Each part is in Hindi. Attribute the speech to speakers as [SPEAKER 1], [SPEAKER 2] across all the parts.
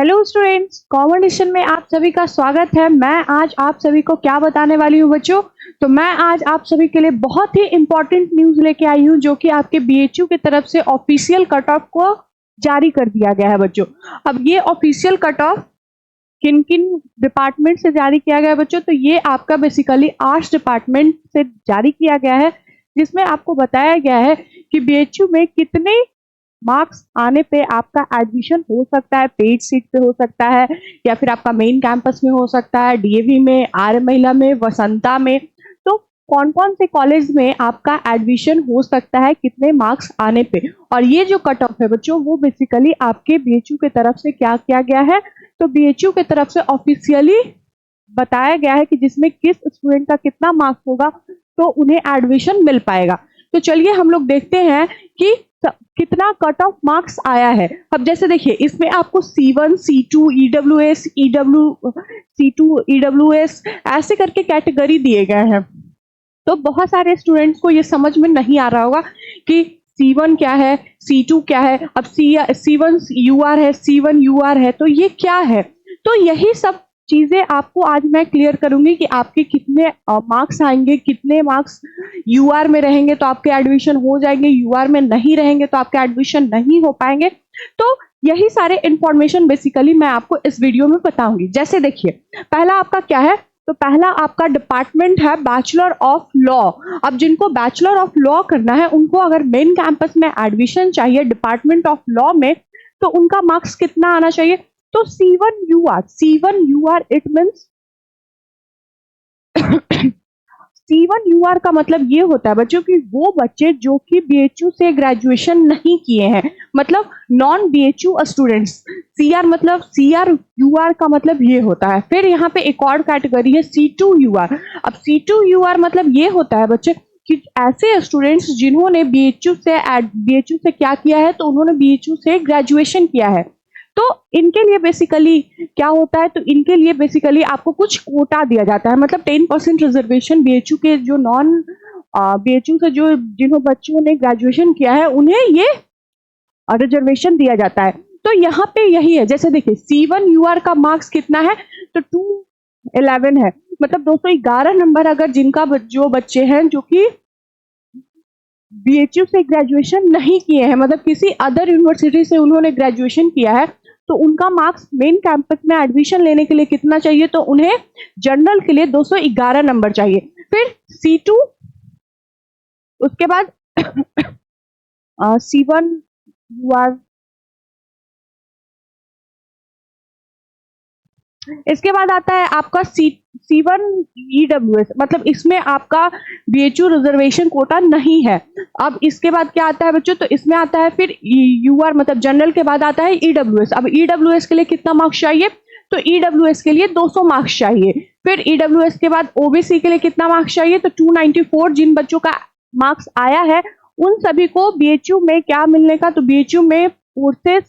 [SPEAKER 1] हेलो स्टूडेंट्स, कॉम्पिटिशन में आप सभी का स्वागत है। मैं आज आप सभी को क्या बताने वाली हूँ बच्चों। तो मैं आज आप सभी के लिए बहुत ही इंपॉर्टेंट न्यूज़ लेके आई हूँ जो कि आपके बीएचयू की तरफ से ऑफिशियल कट ऑफ को जारी कर दिया गया है बच्चों। अब ये ऑफिशियल कट ऑफ किन किन डिपार्टमेंट से जारी किया गया है बच्चों, तो ये आपका बेसिकली आर्ट्स डिपार्टमेंट से जारी किया गया है, जिसमें आपको बताया गया है कि बीएचयू में कितने मार्क्स आने पे आपका एडमिशन हो सकता है। पेड सीट पे हो सकता है या फिर आपका मेन कैंपस में हो सकता है, डीएवी में, आर्य महिला में, वसंता में। तो कौन कौन से कॉलेज में आपका एडमिशन हो सकता है कितने मार्क्स आने पे। और ये जो कट ऑफ है बच्चों वो बेसिकली आपके बीएचयू की तरफ से क्या किया गया है, तो बीएचयू की तरफ से ऑफिशियली बताया गया है कि जिसमें किस स्टूडेंट का कितना मार्क्स होगा तो उन्हें एडमिशन मिल पाएगा। तो चलिए हम लोग देखते हैं कि कितना कट ऑफ मार्क्स आया है। अब जैसे देखिए इसमें आपको C1, C2, EWS, C2, EWS ऐसे करके कैटेगरी दिए गए हैं। तो बहुत सारे स्टूडेंट्स को ये समझ में नहीं आ रहा होगा कि C1 क्या है, C2 क्या है। अब C1 UR है, C1 UR है, तो ये क्या है। तो यही सब चीजें आपको आज मैं क्लियर करूंगी कि आपके कितने मार्क्स आएंगे, कितने मार्क्स यूआर में रहेंगे तो आपके एडमिशन हो जाएंगे, यूआर में नहीं रहेंगे तो आपके एडमिशन नहीं हो पाएंगे। तो यही सारे इंफॉर्मेशन बेसिकली मैं आपको इस वीडियो में बताऊंगी। जैसे देखिए पहला आपका क्या है, तो पहला आपका डिपार्टमेंट है बैचलर ऑफ लॉ। अब जिनको बैचलर ऑफ लॉ करना है उनको अगर मेन कैंपस में एडमिशन चाहिए डिपार्टमेंट ऑफ लॉ में, तो उनका मार्क्स कितना आना चाहिए, तो C1 UR it means C1 UR का मतलब ये होता है बच्चों कि वो बच्चे जो कि बीएचयू से ग्रेजुएशन नहीं किए हैं, मतलब नॉन बीएचयू स्टूडेंट्स। CR मतलब CR UR का मतलब ये होता है। फिर यहाँ पे एक और कैटेगरी है C2 UR। अब C2 UR मतलब ये होता है बच्चे कि ऐसे स्टूडेंट्स जिन्होंने बीएचयू से क्या किया है, तो उन्होंने बीएचयू से ग्रेजुएशन किया है। तो इनके लिए बेसिकली क्या होता है, तो इनके लिए बेसिकली आपको कुछ कोटा दिया जाता है, मतलब 10% रिजर्वेशन बीएचयू के जो नॉन बीएचयू से जो जिन्होंने बच्चों ने ग्रेजुएशन किया है उन्हें ये रिजर्वेशन दिया जाता है। तो यहाँ पे यही है, जैसे देखिए C1 UR का मार्क्स कितना है, तो 211 है, मतलब 211 नंबर। अगर जिनका जो बच्चे हैं जो कि बीएचयू से ग्रेजुएशन नहीं किए हैं, मतलब किसी अदर यूनिवर्सिटी से उन्होंने ग्रेजुएशन किया है, तो उनका मार्क्स मेन कैंपस में एडमिशन लेने के लिए कितना चाहिए, तो उन्हें जनरल के लिए 211 नंबर चाहिए। फिर C2, उसके बाद C1 UR, इसके बाद आता है आपका C1 EWS, मतलब इसमें आपका बीएचयू रिजर्वेशन कोटा नहीं है। अब इसके बाद क्या आता है बच्चों, तो इसमें आता है फिर UR मतलब जनरल के बाद आता है EWS। अब EWS के लिए कितना मार्क्स चाहिए, तो EWS के लिए 200 मार्क्स चाहिए। फिर EWS के बाद OBC के लिए कितना मार्क्स चाहिए, तो 294। जिन बच्चों का मार्क्स आया है उन सभी को बीएचयू में क्या मिलने का, तो बीएचयू में कोर्सेज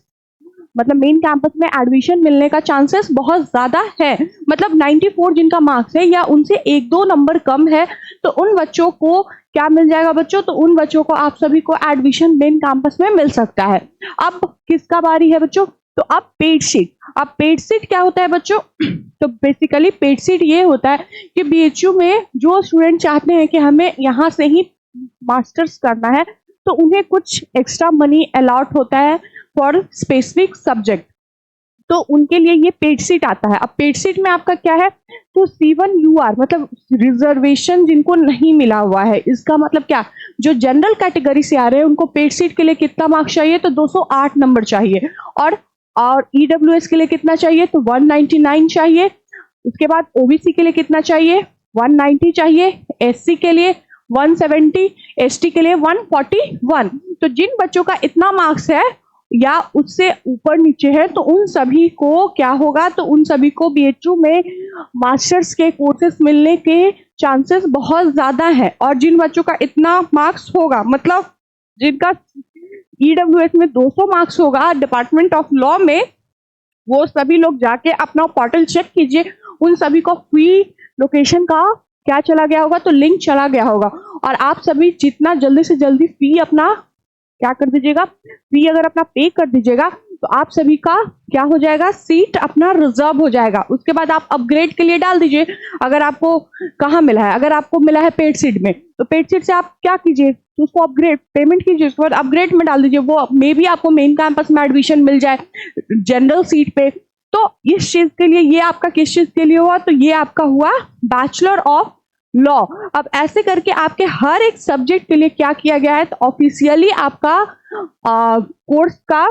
[SPEAKER 1] मतलब मेन कैंपस में एडमिशन मिलने का चांसेस बहुत ज्यादा है। मतलब 94 जिनका मार्क्स है या उनसे 1-2 नंबर कम है, तो उन बच्चों को क्या मिल जाएगा बच्चों, तो उन बच्चों को आप सभी को एडमिशन मेन कैंपस में मिल सकता है। अब किसका बारी है बच्चों, तो अब पेड सीट। अब पेड सीट क्या होता है बच्चों, तो बेसिकली पेड सीट ये होता है कि बीएचयू में जो स्टूडेंट चाहते हैं कि हमें यहाँ से ही मास्टर्स करना है, तो उन्हें कुछ एक्स्ट्रा मनी अलॉट होता है फॉर स्पेसिफिक सब्जेक्ट, तो उनके लिए ये पेड सीट आता है। अब पेड सीट में आपका क्या है, तो C1 UR मतलब रिजर्वेशन जिनको नहीं मिला हुआ है, इसका मतलब क्या, जो जनरल कैटेगरी से आ रहे हैं उनको पेड सीट के लिए कितना मार्क्स चाहिए, तो 208 नंबर चाहिए। और EWS के लिए कितना चाहिए, तो 199 चाहिए। उसके बाद OBC के लिए कितना चाहिए, 190 चाहिए। SC के लिए 170, ST के लिए 141। तो जिन बच्चों का इतना मार्क्स है या उससे ऊपर नीचे है, तो उन सभी को क्या होगा, तो उन सभी को बीएचयू में मास्टर्स के कोर्सेज मिलने के चांसेस बहुत ज्यादा है। और जिन बच्चों का इतना मार्क्स होगा, मतलब जिनका EWS में 200 मार्क्स होगा डिपार्टमेंट ऑफ लॉ में, वो सभी लोग जाके अपना पोर्टल चेक कीजिए, उन सभी को फ्री लोकेशन का क्या चला गया होगा, तो लिंक चला गया होगा। और आप सभी जितना जल्दी से जल्दी फी अपना क्या कर दीजिएगा, फी अगर अपना पे कर दीजिएगा, तो आप सभी का क्या हो जाएगा, सीट अपना रिजर्व हो जाएगा। उसके बाद आप अपग्रेड के लिए डाल दीजिए। अगर आपको कहाँ मिला है, अगर आपको मिला है पेड सीट में, तो पेड सीट से आप क्या कीजिए, तो उसको अपग्रेड पेमेंट कीजिए, उसके बाद अपग्रेड में डाल दीजिए। वो मे भी आपको मेन कैंपस में एडमिशन मिल जाए जनरल सीट पे। तो इस चीज के लिए, ये आपका किस चीज के लिए हुआ, तो ये आपका हुआ बैचलर ऑफ लॉ। अब ऐसे करके आपके हर एक सब्जेक्ट के लिए क्या किया गया है, तो ऑफिशियली आपका कोर्स का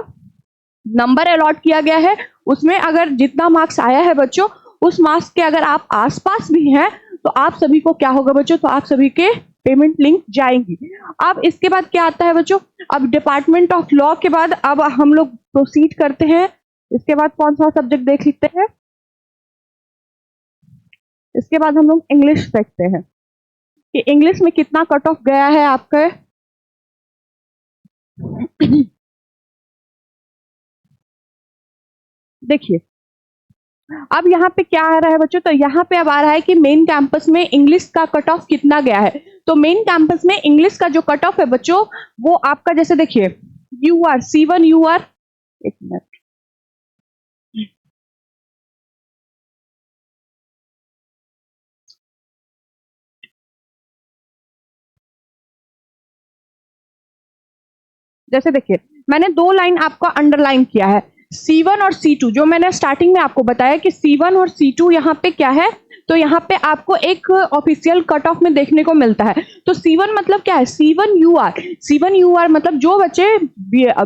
[SPEAKER 1] नंबर अलॉट किया गया है। उसमें अगर जितना मार्क्स आया है बच्चों, उस मार्क्स के अगर आप आसपास भी हैं, तो आप सभी को क्या होगा बच्चों, तो आप सभी के पेमेंट लिंक जाएंगी। अब इसके बाद क्या आता है बच्चों, अब डिपार्टमेंट ऑफ लॉ के बाद अब हम लोग प्रोसीड करते हैं। इसके बाद कौन सा सब्जेक्ट देख लेते हैं, इसके बाद हम लोग इंग्लिश देखते हैं कि इंग्लिश में कितना कट ऑफ गया है आपका। देखिए अब यहाँ पे क्या आ रहा है बच्चों, तो यहाँ पे अब आ रहा है कि मेन कैंपस में इंग्लिश का कट ऑफ कितना गया है। तो मेन कैंपस में इंग्लिश का जो कट ऑफ है बच्चों, वो आपका जैसे देखिए UR C1 UR, एक मिनट, जैसे देखिए मैंने दो लाइन आपका अंडरलाइन किया है, C1 और C2। जो मैंने स्टार्टिंग में आपको बताया कि C1 और C2 यहाँ पे क्या है, तो यहाँ पे आपको एक ऑफिशियल कट ऑफ में देखने को मिलता है। तो C1 मतलब क्या है, C1 UR। C1 UR मतलब जो बच्चे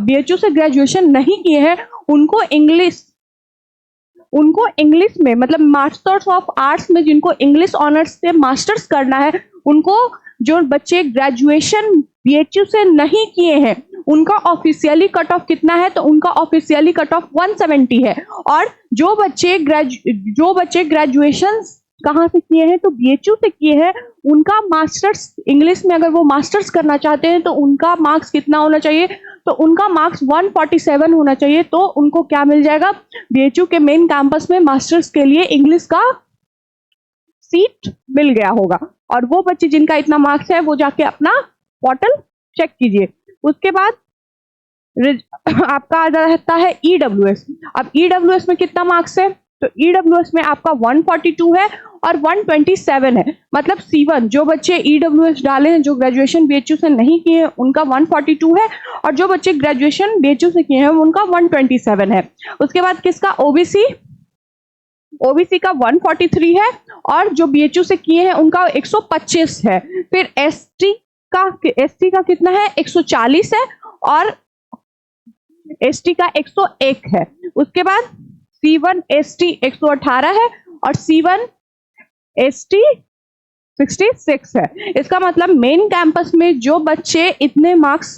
[SPEAKER 1] BHU से ग्रेजुएशन नहीं किए हैं, उनको इंग्लिश में मतलब मास्टर्स ऑफ आर्ट्स में जिनको इंग्लिश ऑनर्स से मास्टर्स करना है, उनको जो बच्चे ग्रेजुएशन BHU से नहीं किए हैं, उनका ऑफिशियली कट ऑफ कितना है, तो उनका ऑफिशियली कट ऑफ 170 है। और जो बच्चे ग्रेजुएशन कहाँ से किए हैं, तो BHU से किए हैं, उनका मास्टर्स इंग्लिश में अगर वो मास्टर्स करना चाहते हैं, तो उनका मार्क्स कितना होना चाहिए, तो उनका मार्क्स 147 होना चाहिए। तो उनको क्या मिल जाएगा, BHU के मेन कैंपस में मास्टर्स के लिए इंग्लिश का सीट मिल गया होगा। और वो बच्चे जिनका इतना मार्क्स है, वो जाके अपना पोर्टल चेक कीजिए। उसके बाद आपका आ रहता है EWS। अब EWS में कितना मार्क्स है, तो EWS में आपका 142 है और 127 है। मतलब C1 जो बच्चे EWS डाले हैं, जो ग्रेजुएशन BHU से नहीं किए हैं, उनका 142 है, और जो बच्चे ग्रेजुएशन BHU से किए हैं उनका 127 है। उसके बाद किसका, OBC का 143 है, और जो BHU से किए हैं उनका 125 है। फिर ST का कितना है, 140 है, और ST का 101 है। उसके बाद C1 ST 118 है, और C1 ST 66 है। इसका मतलब मेन कैंपस में जो बच्चे इतने मार्क्स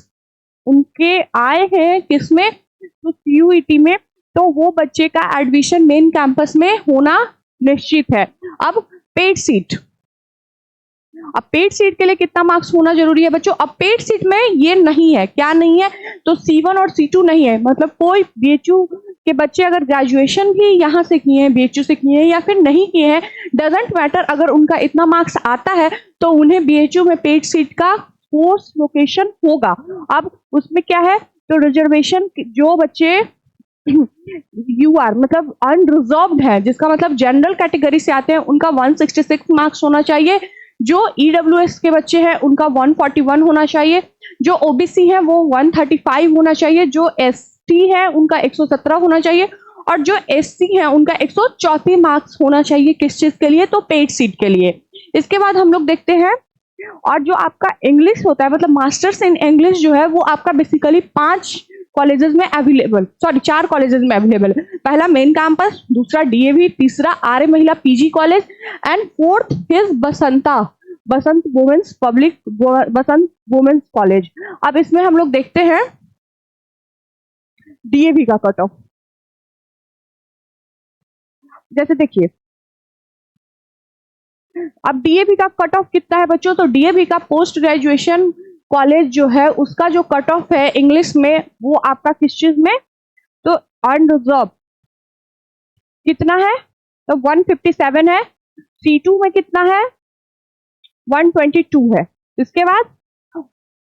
[SPEAKER 1] उनके आए हैं किसमें, तो CUET में, तो वो बच्चे का एडमिशन मेन कैंपस में होना निश्चित है। अब पेड सीट, अब पेड सीट के लिए कितना मार्क्स होना जरूरी है बच्चों। अब पेड सीट में ये नहीं है, क्या नहीं है, तो C1 और C2 नहीं है। मतलब कोई BHU के बच्चे अगर ग्रेजुएशन भी यहाँ से किए हैं, BHU से किए हैं या फिर नहीं किए हैं, डजेंट मैटर, अगर उनका इतना मार्क्स आता है तो उन्हें BHU में पेड सीट का कोर्स लोकेशन होगा। अब उसमें क्या है, तो रिजर्वेशन जो बच्चे UR मतलब अनरिजर्व्ड है, जिसका मतलब जनरल कैटेगरी से आते हैं, उनका 166 मार्क्स होना चाहिए। जो EWS के बच्चे हैं उनका 141 होना चाहिए। जो OBC है वो 135 होना चाहिए। जो ST है उनका 117 होना चाहिए, और जो SC है उनका 134 मार्क्स होना चाहिए। किस चीज के लिए, तो पेड सीट के लिए। इसके बाद हम लोग देखते हैं, और जो आपका इंग्लिश होता है मतलब मास्टर्स इन इंग्लिश जो है, वो आपका बेसिकली 5 कॉलेजेस में अवेलेबल, 4 कॉलेजेस में अवेलेबल है। पहला मेन कैंपस, दूसरा DAV, तीसरा Arya Mahila PG college, and fourth is Basant women's college. अब इसमें हम लोग देखते हैं DAV का कट ऑफ। जैसे देखिए अब DAV का कट ऑफ कितना है बच्चों, तो DAV का पोस्ट ग्रेजुएशन कॉलेज जो है, उसका जो कट ऑफ है इंग्लिश में, वो आपका किस चीज में, तो अनरिजर्व कितना है, तो 157 है। C2 में कितना है, 122 है। इसके बाद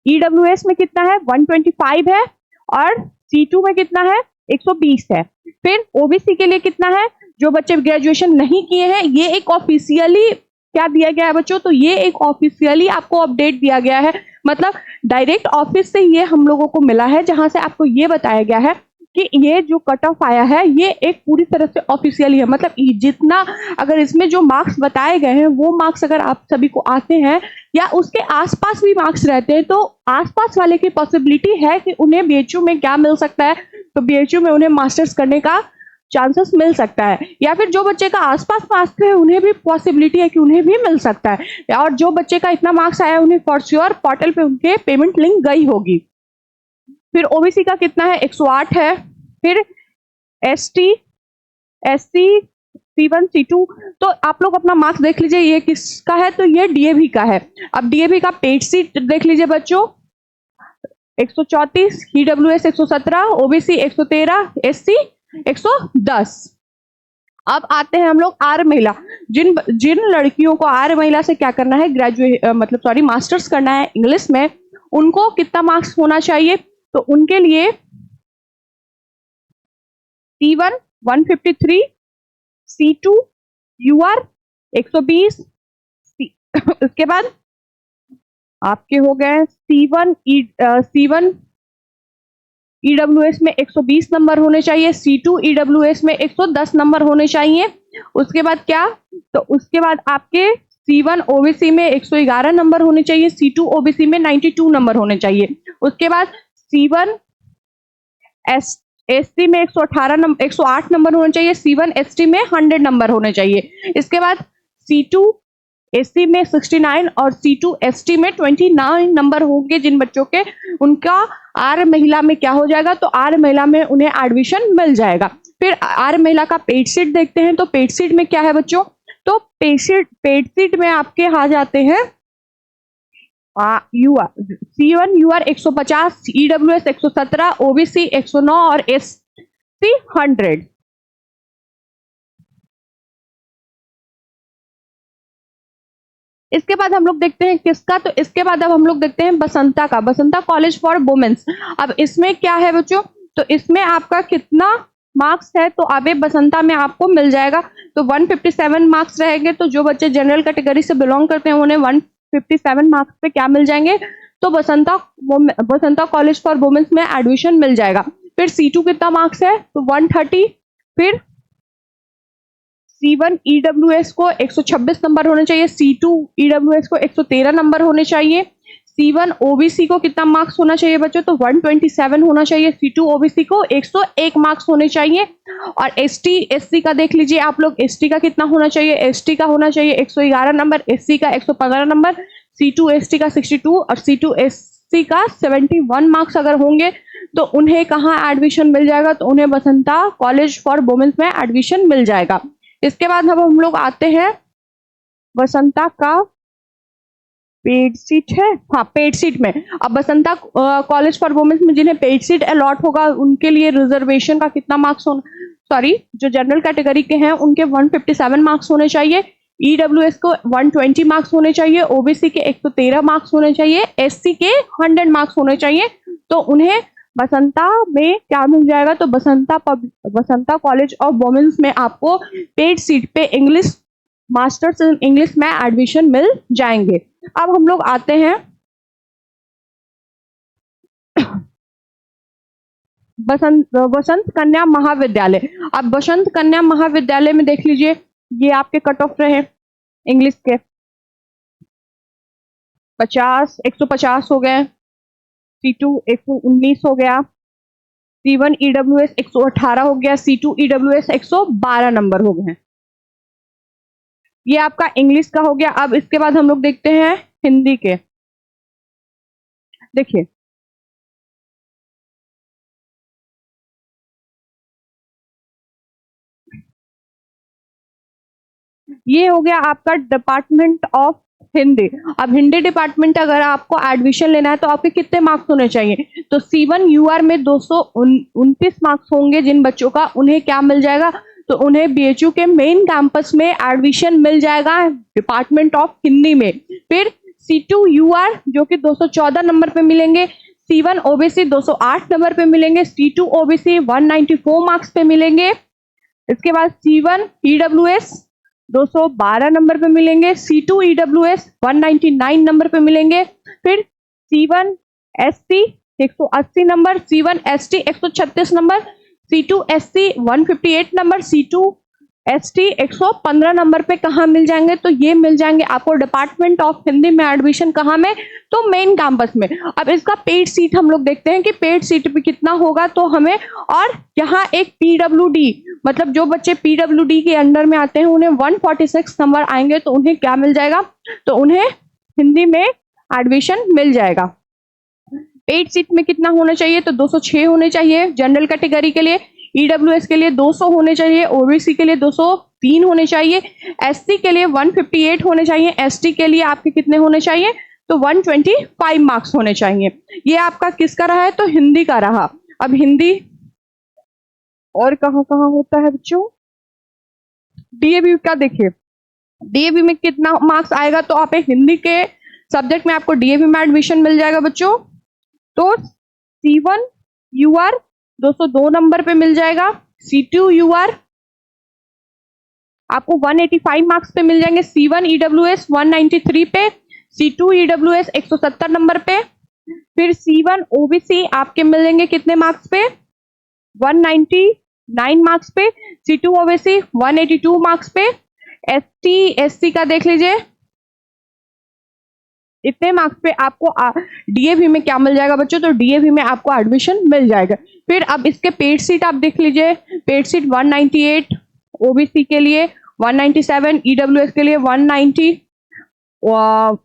[SPEAKER 1] EWS में कितना है, 125 है, और C2 में कितना है, 120 है। फिर ओबीसी के लिए कितना है, जो बच्चे ग्रेजुएशन नहीं किए हैं, ये एक ऑफिशियली क्या दिया गया है बच्चों, तो ये एक ऑफिशियली आपको अपडेट दिया गया है, मतलब डायरेक्ट ऑफिस से ये हम लोगों को मिला है, जहां से आपको ये बताया गया है कि ये जो कट ऑफ आया है ये एक पूरी तरह से ऑफिशियली है, मतलब जितना अगर इसमें जो मार्क्स बताए गए हैं वो मार्क्स अगर आप सभी को आते हैं या उसके आसपास भी मार्क्स रहते हैं, तो आसपास वाले की पॉसिबिलिटी है कि उन्हें बीएचयू में क्या मिल सकता है, तो बीएचयू में उन्हें मास्टर्स करने का चांसेस मिल सकता है, या फिर जो बच्चे का आसपास मार्क्स है उन्हें भी पॉसिबिलिटी है कि उन्हें भी मिल सकता है, और जो बच्चे का इतना मार्क्स आया उन्हें फॉर श्योर पोर्टल पे उनके पेमेंट लिंक गई होगी। फिर ओबीसी का कितना है, 108 है। फिर एसटी, एससी, C1 C2, तो आप लोग अपना मार्क्स देख लीजिए ये किसका है, तो ये डीएवी का है। अब डीएवी का पेड सीट देख लीजिए बच्चों, 134, ईडब्ल्यूएस 117, ओबीसी 113, एससी 110। अब आते हैं हम लोग आर महिला, जिन जिन लड़कियों को आर महिला से क्या करना है, मास्टर्स करना है इंग्लिश में, उनको कितना मार्क्स होना चाहिए, तो उनके लिए C1 153, C2 UR 120, उसके बाद आपके हो गए C1 ईडब्ल्यूएस में 120 नंबर होने चाहिए, C2 ईडब्ल्यूएस में 110 नंबर होने चाहिए। उसके बाद क्या, तो उसके बाद आपके C1 ओबीसी में 111 नंबर होने चाहिए, C2 ओबीसी में 92 नंबर होने चाहिए। उसके बाद C1 एसटी में 108 नंबर होने चाहिए, C1 एसटी में 100 नंबर होने चाहिए। इसके बाद C2 एससी में 69 और C2 एसटी में 29 नंबर होंगे जिन बच्चों के, उनका आर महिला में क्या हो जाएगा, तो आर महिला में उन्हें एडमिशन मिल जाएगा। फिर आर महिला का पेड सीट देखते हैं, तो पेड सीट में क्या है बच्चों, तो पेड सीट में आपके आ जाते हैं C1 UR 150, ईडब्ल्यूएस 117, ओबीसी 109 और एससी 100। इसके बाद हम लोग देखते हैं किसका, तो इसके बाद अब हम लोग देखते हैं बसंता का, बसंता कॉलेज फॉर वुमेन्स। अब इसमें क्या है बच्चों, तो इसमें आपका कितना मार्क्स है, तो अब बसंता में आपको मिल जाएगा, तो 157 मार्क्स रहेंगे, तो जो बच्चे जनरल कैटेगरी से बिलोंग करते हैं उन्हें 157 मार्क्स पे क्या मिल जाएंगे, तो बसंता कॉलेज फॉर वुमेन्स में एडमिशन मिल जाएगा। फिर C2 कितना मार्क्स है, तो 130। फिर C1 ईडब्ल्यूएस को 126 नंबर होने चाहिए, C2 ईडब्ल्यूएस को 113 नंबर होने चाहिए। C1 ओबीसी को कितना मार्क्स होना चाहिए बच्चों, तो 127 होना चाहिए। C2 ओबीसी को 101 मार्क्स होने चाहिए। और एसटी एससी का देख लीजिए आप लोग, एसटी का कितना होना चाहिए, एसटी का होना चाहिए 111 नंबर, एससी का 115 नंबर, C2 एसटी का 62 और C2 एससी का 71 मार्क्स अगर होंगे तो उन्हें कहाँ एडमिशन मिल जाएगा, तो उन्हें बसंता कॉलेज फॉर वुमेन्स में एडमिशन मिल जाएगा। इसके बाद अब हम लोग आते हैं बसंता का पेड सीट है, हाँ पेड सीट में। अब बसंता कॉलेज फॉर वुमेन्स में जिन्हें पेड सीट अलॉट होगा उनके लिए रिजर्वेशन का कितना मार्क्स होना, सॉरी जो जनरल कैटेगरी के हैं उनके 157 मार्क्स होने चाहिए, ईडब्ल्यूएस को 120 मार्क्स होने चाहिए, ओबीसी के 113 मार्क्स होने चाहिए, एससी के 100 मार्क्स होने चाहिए, तो उन्हें बसंता में क्या मिल जाएगा, तो बसंता कॉलेज ऑफ वुमेन्स में आपको पेड सीट पे इंग्लिश मास्टर्स इन इंग्लिश में एडमिशन मिल जाएंगे। अब हम लोग आते हैं बसंत कन्या महाविद्यालय। अब बसंत कन्या महाविद्यालय में देख लीजिए, ये आपके कट ऑफ रहे इंग्लिश के 150 हो गए, C2 119 हो गया, C1 ईडब्ल्यूएस 118 हो गया, C2 ईडब्ल्यूएस 112 नंबर हो गए। ये आपका इंग्लिश का हो गया। अब इसके बाद हम लोग देखते हैं हिंदी के। देखिए ये हो गया आपका डिपार्टमेंट ऑफ हिंदी। अब हिंदी डिपार्टमेंट अगर आपको एडमिशन लेना है तो आपके कितने मार्क्स होने चाहिए, तो C1 UR में 229 मार्क्स होंगे जिन बच्चों का, उन्हें क्या मिल जाएगा, तो उन्हें बीएचयू के मेन कैंपस में एडमिशन मिल जाएगा डिपार्टमेंट ऑफ हिंदी में। फिर C2 UR जो कि 214 नंबर पे मिलेंगे, C1 ओबीसी 208 नंबर पे मिलेंगे, C2 ओबीसी 194 मार्क्स पे मिलेंगे। इसके बाद C1 ईडब्ल्यूएस 212 नंबर पे मिलेंगे, C2 ईडब्ल्यूएस 199 नंबर पे मिलेंगे। फिर C1 SC 180 number, C1 ST 136 number, C2 SC 158 number, C2 ST 115 number पे कहाँ मिल जाएंगे? तो ये मिल जाएंगे आपको डिपार्टमेंट ऑफ हिंदी में एडमिशन कहाँ में? तो मेन कैंपस में। अब इसका पेड सीट हम लोग देखते हैं कि पेड सीट पे कितना होगा तो हमें, और यहाँ एक पीडब्ल्यूडी मतलब जो बच्चे पीडब्ल्यूडी के अंडर में आते हैं उन्हें 146 नंबर आएंगे तो उन्हें क्या मिल जाएगा? तो उन्हें हिंदी में एडमिशन मिल जाएगा। पेड सीट में कितना होना चाहिए? तो 206 होने चाहिए जनरल कैटेगरी के लिए, ईडब्ल्यूएस के लिए 200 होने चाहिए, ओबीसी के लिए 203 होने चाहिए, एससी के लिए 158 होने चाहिए, एसटी के लिए आपके कितने होने चाहिए? तो 125 मार्क्स होने चाहिए। ये आपका किसका रहा है? तो हिंदी का रहा। अब हिंदी और कहाँ कहाँ होता है बच्चों? डीएवी का देखिए, डीएवी में कितना मार्क्स आएगा? तो आप हिंदी के सब्जेक्ट में आपको डीएवी में एडमिशन मिल जाएगा बच्चों। तो C1 यूआर 202 नंबर पे मिल जाएगा, C2 यूआर आपको 185 मार्क्स पे मिल जाएंगे, C1 ईडब्ल्यूएस 193 पे, C2 ईडब्ल्यूएस 170 नंबर पे, फिर C1 ओबीसी आपके मिलेंगे कितने मार्क्स पे? 199 मार्क्स पे, C2 ओबीसी 182 मार्क्स पे, एसटी एससी का देख लीजिए इतने मार्क्स पे आपको डीएवी में क्या मिल जाएगा बच्चों? तो डीएवी में आपको एडमिशन मिल जाएगा। फिर अब इसके पेड सीट आप देख लीजिए, पेड सीट 198 ओबीसी के लिए, 197 ईडब्ल्यूएस के लिए, 190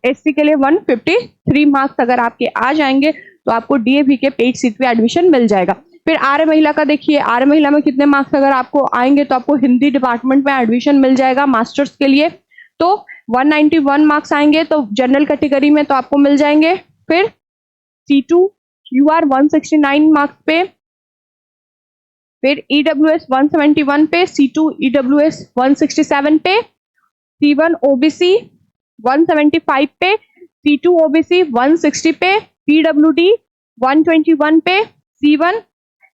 [SPEAKER 1] एससी के लिए 153 मार्क्स अगर आपके आ जाएंगे तो आपको डीएवी के पेड सीट पे एडमिशन मिल जाएगा। फिर आर्य महिला का देखिए, आर्य महिला में कितने मार्क्स अगर आपको आएंगे तो आपको हिंदी डिपार्टमेंट में एडमिशन मिल जाएगा मास्टर्स के लिए। तो 191 मार्क्स आएंगे तो जनरल कैटेगरी में तो आपको मिल जाएंगे। फिर C2 यूआर 169 मार्क्स पे, फिर ईडब्ल्यूएस 171 पे, C2 ईडब्ल्यूएस 167 पे, C1 ओबीसी 175 पे, C2 ओबीसी 160 पे, पीडब्ल्यूडी 121 पे, C1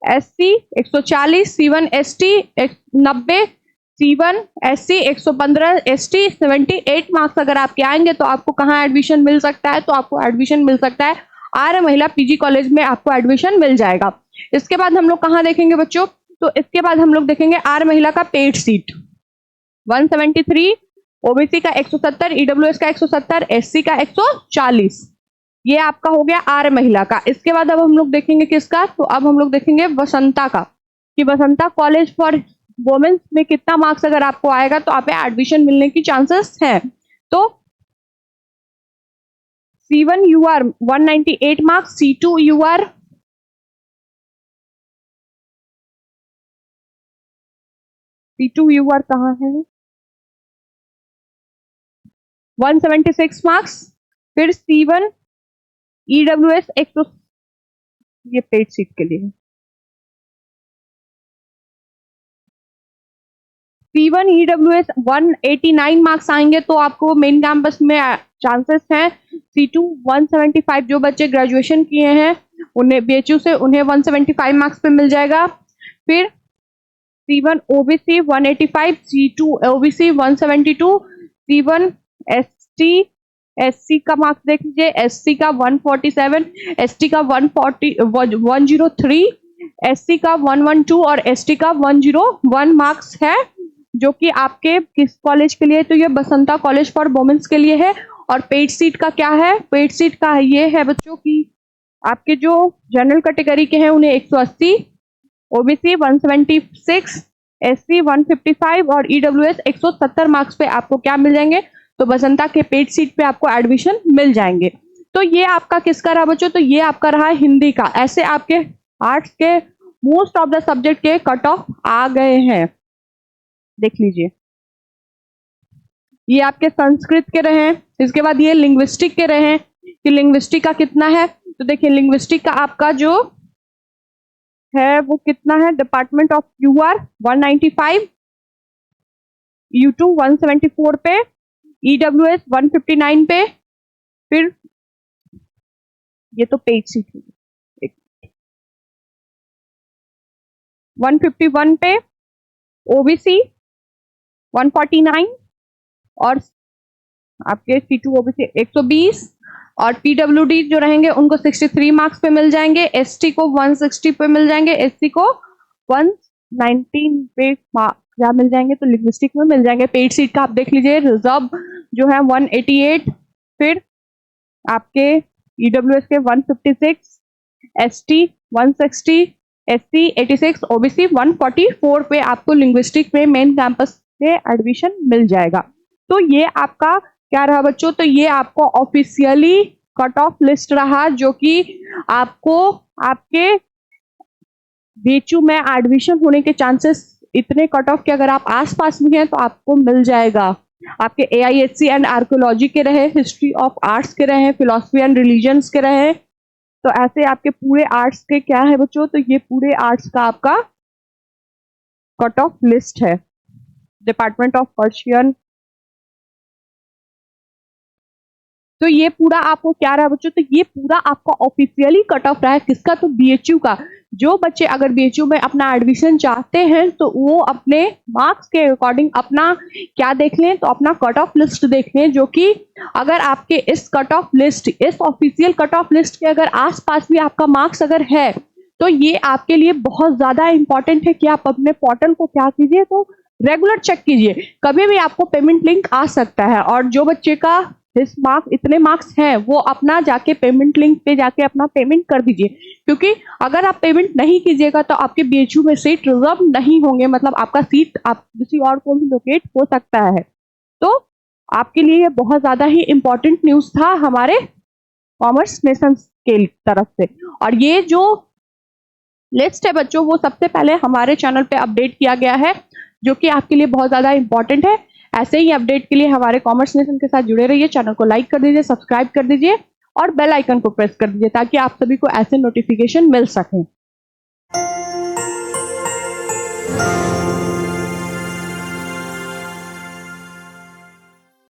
[SPEAKER 1] SC 140, C1 ST 90, C1 SC 115, ST 78 marks अगर आपके आएंगे तो आपको कहाँ एडमिशन मिल सकता है? तो आपको एडमिशन मिल सकता है आर्य महिला पीजी कॉलेज में आपको एडमिशन मिल जाएगा। इसके बाद हम लोग कहाँ देखेंगे बच्चों? तो इसके बाद हम लोग देखेंगे आर्य महिला का पेड सीट 173, ओबीसी का 170, ईडब्ल्यूएस का 170, एससी का 140। ये आपका हो गया आर्य महिला का। इसके बाद अब हम लोग देखेंगे किसका? तो अब हम लोग देखेंगे वसंता का, कि वसंता कॉलेज फॉर वुमेन्स में कितना मार्क्स अगर आपको आएगा तो आप एडमिशन मिलने की चांसेस हैं। तो C1 यूआर 198 मार्क्स, C2 यूआर कहाँ है? 176 मार्क्स, फिर C1 ईडब्ल्यूएस 100, ये पेड सीट के लिए है। C1 ईडब्ल्यूएस 189 मार्क्स आएंगे तो आपको मेन कैंपस में चांसेस हैं। C2 175 जो बच्चे ग्रेजुएशन किए हैं उन्हें बीएचयू से उन्हें 175 मार्क्स पे मिल जाएगा। फिर C1 OBC 185, C2 OBC 172, C1 ST SC का मार्क्स देख लीजिए, एससी का 147, एसटी का 103, एससी का 112 और एसटी का 101 मार्क्स है, जो कि आपके किस कॉलेज के लिए? तो ये बसंता कॉलेज फॉर वुमेन्स के लिए है। और पेड सीट का क्या है? पेड सीट का ये है बच्चों की आपके जो जनरल कैटेगरी के हैं उन्हें 180, ओबीसी 176, एससी 155 और ईडब्ल्यूएस 170 मार्क्स पे आपको क्या मिल जाएंगे? तो बसंता के पेड सीट पे आपको एडमिशन मिल जाएंगे। तो ये आपका किसका रहा बच्चों? तो ये आपका रहा हिंदी का। ऐसे आपके आर्ट्स के मोस्ट ऑफ द सब्जेक्ट के कट ऑफ आ गए हैं, देख लीजिए। ये आपके संस्कृत के रहे हैं, इसके बाद ये लिंग्विस्टिक के रहे हैं कि लिंग्विस्टिक का कितना है। तो देखिए लिंग्विस्टिक का आपका जो है वो कितना है? डिपार्टमेंट ऑफ यूआर 195, U2 174 पे, ईडब्ल्यूएस 159 पे, फिर ये तो पेड सीट है। 151 पे ओबीसी 149 और आपके C2 ओबीसी 120 और पीडब्ल्यूडी जो रहेंगे उनको 63 मार्क्स पे मिल जाएंगे, एसटी को 160 पे मिल जाएंगे, एससी को 119 पे क्या मिल जाएंगे, तो लिंग्विस्टिक में मिल जाएंगे। पेड सीट का आप देख लीजिए, रिजर्व जो है 188, फिर आपके ईडब्ल्यूएस के 156, एसटी 160, एससी 86, ओबीसी 144 पे आपको लिंग्विस्टिक में मेन कैंपस से एडमिशन मिल जाएगा। तो ये आपका क्या रहा बच्चों, तो ये आपको ऑफिशियली कट ऑफ लिस्ट रहा जो कि आपको आपके बीचू में एडमिशन होने के चांसेस इतने कट ऑफ के अगर आप आसपास में हैं तो आपको मिल जाएगा। आपके एआईएचसी एंड आर्कियोलॉजी के रहे, हिस्ट्री ऑफ आर्ट्स के रहे, फिलोसफी एंड रिलीजन्स के रहे, तो ऐसे आपके पूरे आर्ट्स के क्या है बच्चों, तो ये पूरे आर्ट्स का आपका कट ऑफ लिस्ट है। डिपार्टमेंट ऑफ पर्शियन, तो ये पूरा आपको क्या रहा बच्चों, तो ये पूरा आपका ऑफिशियली कट ऑफ रहा है किसका, तो बीएचयू का। जो बच्चे अगर बीएचयू में अपना एडमिशन चाहते हैं तो वो अपने मार्क्स के अकॉर्डिंग अपना क्या देख लें, तो अपना कट ऑफ लिस्ट देख लें, जो कि अगर आपके इस कट ऑफ लिस्ट, इस ऑफिशियल कट ऑफ लिस्ट के अगर आसपास भी आपका मार्क्स अगर है तो ये आपके लिए बहुत ज्यादा इंपॉर्टेंट है कि आप अपने पोर्टल को क्या कीजिए, तो रेगुलर चेक कीजिए। कभी भी आपको पेमेंट लिंक आ सकता है, और जो बच्चे का इस मार्क्स इतने मार्क्स हैं वो अपना जाके पेमेंट लिंक पे जाके अपना पेमेंट कर दीजिए, क्योंकि अगर आप पेमेंट नहीं कीजिएगा तो आपके बीएचयू में सीट रिजर्व नहीं होंगे, मतलब आपका सीट आप किसी और को भी लोकेट हो सकता है। तो आपके लिए ये बहुत ज्यादा ही इंपॉर्टेंट न्यूज था हमारे कॉमर्स नेशन के तरफ से। और ये जो लिस्ट है बच्चों वो सबसे पहले हमारे चैनल पे अपडेट किया गया है, जो कि आपके लिए बहुत ज्यादा इंपॉर्टेंट है। ऐसे ही अपडेट के लिए हमारे कॉमर्स नेशन के साथ जुड़े रहिए, चैनल को लाइक कर दीजिए, सब्सक्राइब कर दीजिए और बेल आइकन को प्रेस कर दीजिए ताकि आप सभी को ऐसे नोटिफिकेशन मिल सकें।